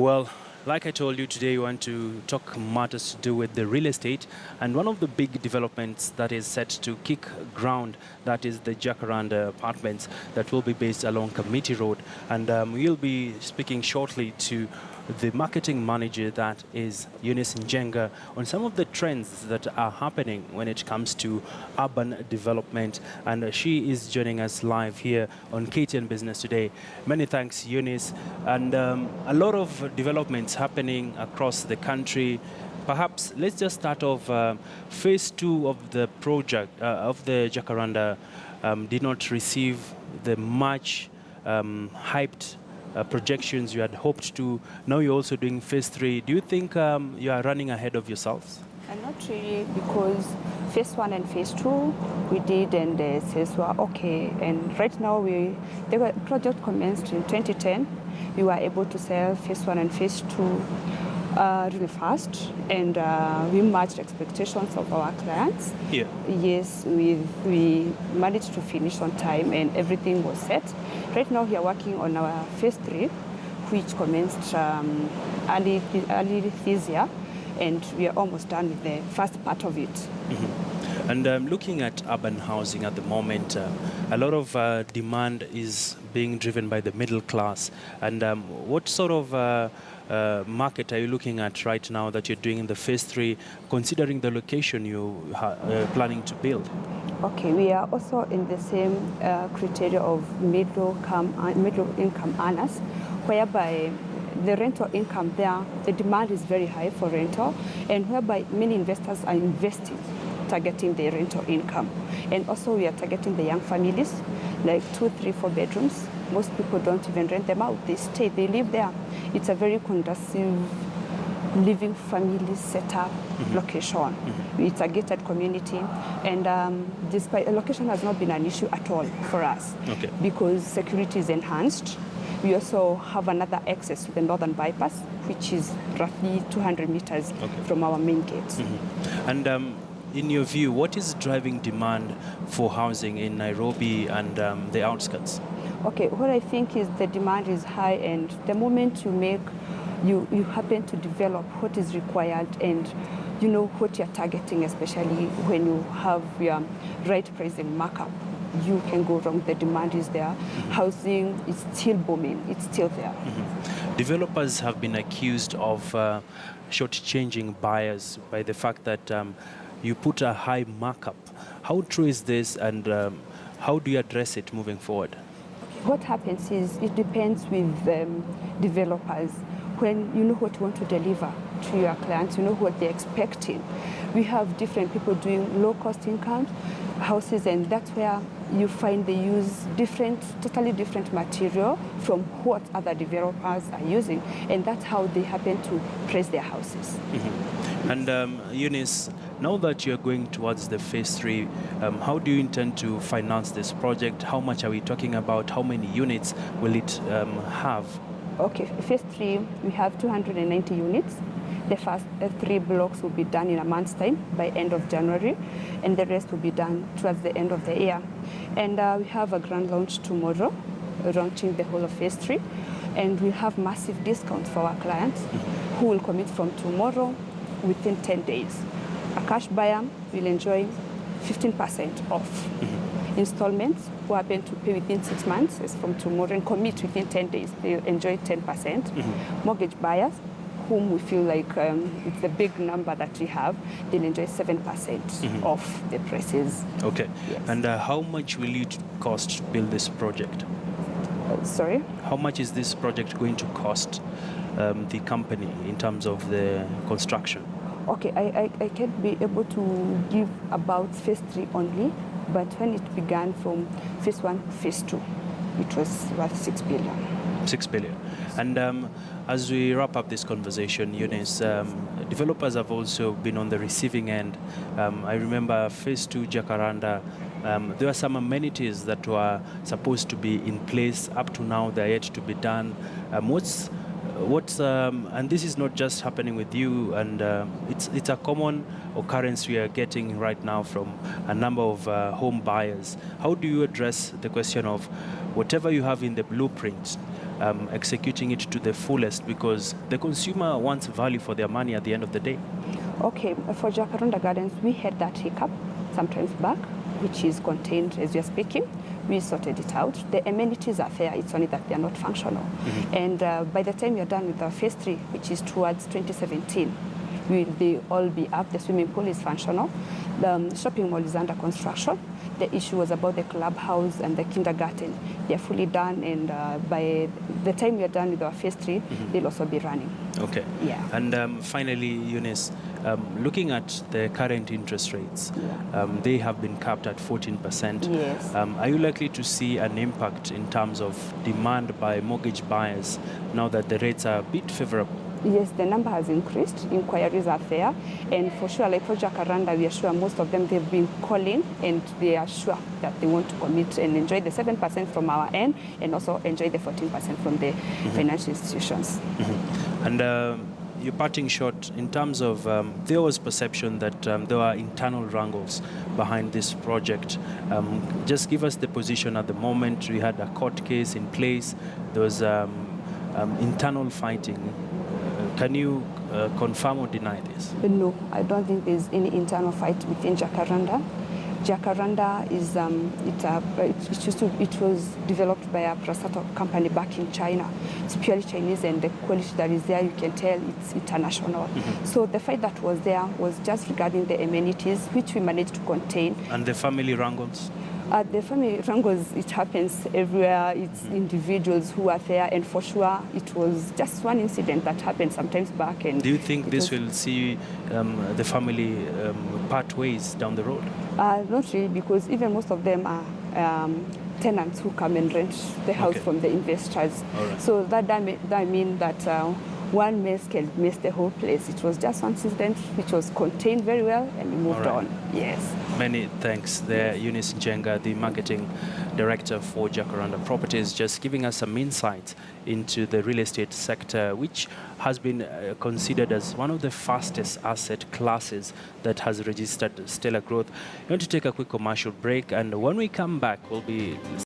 Well, like I told you today, we want to talk matters to do with the real estate, and one of the big developments that is set to kick ground, that is the Jacaranda apartments that will be based along Committee Road, and we'll be speaking shortly to the marketing manager, that is Eunice Njenga, on some of the trends that are happening when it comes to urban development, and she is joining us live here on KTN Business today. Many thanks, Eunice. And a lot of developments happening across the country. Perhaps let's just start off. Phase two of the project of the Jacaranda did not receive the much hyped projections you had hoped to. Now you're also doing phase three. Do you think you are running ahead of yourselves? Not really, because phase one and phase two we did, and the sales were okay. And right now the project commenced in 2010. We were able to sell phase one and phase two really fast, and we matched expectations of our clients. Yeah. Yes, we managed to finish on time, and everything was set. Right now we are working on our phase three, which commenced early this year, and we are almost done with the first part of it. Mm-hmm. And looking at urban housing at the moment, a lot of demand is being driven by the middle class. And what sort of market are you looking at right now that you're doing in the phase three, considering the location you are planning to build? Okay, we are also in the same criteria of middle income earners, whereby the rental income there, the demand is very high for rental, and whereby many investors are investing, targeting the rental income. And also we are targeting the young families, like 2, 3, 4 bedrooms. Most people don't even rent them out. They stay, they live there. It's a very conducive living family setup location. It's a gated community, and despite the location has not been an issue at all for us, because security is enhanced. We also have another access to the northern bypass, which is roughly 200 meters from our main gates. And in your view, what is driving demand for housing in Nairobi and the outskirts? Okay, what I think is the demand is high, and the moment you happen to develop what is required, and you know what you're targeting, especially when you have your right pricing markup, you can go wrong. The demand is there. Housing is still booming. It's still there. Developers have been accused of shortchanging buyers by the fact that you put a high markup. How true is this, and how do you address it moving forward? What happens is it depends with developers. When you know what you want to deliver to your clients, you know what they're expecting. We have different people doing low-cost income houses, and that's where you find they use totally different material from what other developers are using, and that's how they happen to price their houses. And Eunice, now that you're going towards the phase three, how do you intend to finance this project? How much are we talking about? How many units will it have? Okay, phase three, we have 290 units. The first 3 blocks will be done in a month's time, by end of January, and the rest will be done towards the end of the year. And we have a grand launch tomorrow, launching the whole of phase three, and we have massive discounts for our clients who will commit from tomorrow within 10 days. A cash buyer will enjoy 15% off. Installments, who happen to pay within 6 months, is from tomorrow, and commit within 10 days, they'll enjoy 10%. Mortgage buyers, whom we feel like it's a big number that we have, they'll enjoy 7% off the prices. Okay. Yes. And how much will it cost to build this project? Sorry? How much is this project going to cost the company in terms of the construction? Okay, I can't be able to give about phase three only, but when it began from phase one, phase two, it was worth 6 billion. 6 billion. And as we wrap up this conversation, Eunice, developers have also been on the receiving end. I remember phase two Jacaranda, there were some amenities that were supposed to be in place. Up to now, they're yet to be done. And this is not just happening with you, and it's a common occurrence we are getting right now from a number of home buyers. How do you address the question of whatever you have in the blueprint, executing it to the fullest, because the consumer wants value for their money at the end of the day? Okay, for Jacaranda Gardens, we had that hiccup sometimes back, which is contained as you're speaking. We sorted it out. The amenities are there, it's only that they are not functional. And by the time you're done with our phase 3, which is towards 2017, will all be up. The swimming pool is functional. The shopping mall is under construction. The issue was about the clubhouse and the kindergarten. They're fully done, and by the time we're done with our phase 3, they'll also be running. Okay. Yeah. And finally, Eunice, looking at the current interest rates, Yeah. they have been capped at 14%. Yes. Are you likely to see an impact in terms of demand by mortgage buyers now that the rates are a bit favorable? Yes, the number has increased. Inquiries are there, and for sure, like for Jacaranda, we are sure most of them, they've been calling, and they are sure that they want to commit and enjoy the 7% from our end, and also enjoy the 14% from the financial institutions. And your parting shot, in terms of, there was perception that there were internal wrangles behind this project. Just give us the position at the moment. We had a court case in place. There was internal fighting. Can you confirm or deny this? No, I don't think there's any internal fight within Jacaranda. Jacaranda is it was developed by a Prasato company back in China. It's purely Chinese, and the quality that is there, you can tell it's international. So the fight that was there was just regarding the amenities, which we managed to contain. And the family wrangles? The family wrangles, it happens everywhere. It's individuals who are there, and for sure, it was just one incident that happened sometimes back. And do you think this will see the family part ways down the road? Not really, because even most of them are tenants who come and rent the house from the investors. Right. So that mean that one mess can mess the whole place. It was just one incident which was contained very well, and we moved on. Yes. Many thanks there, Eunice Njenga, the marketing director for Jacaranda Properties, just giving us some insights into the real estate sector, which has been considered as one of the fastest asset classes that has registered stellar growth. We're going to take a quick commercial break, and when we come back, we'll be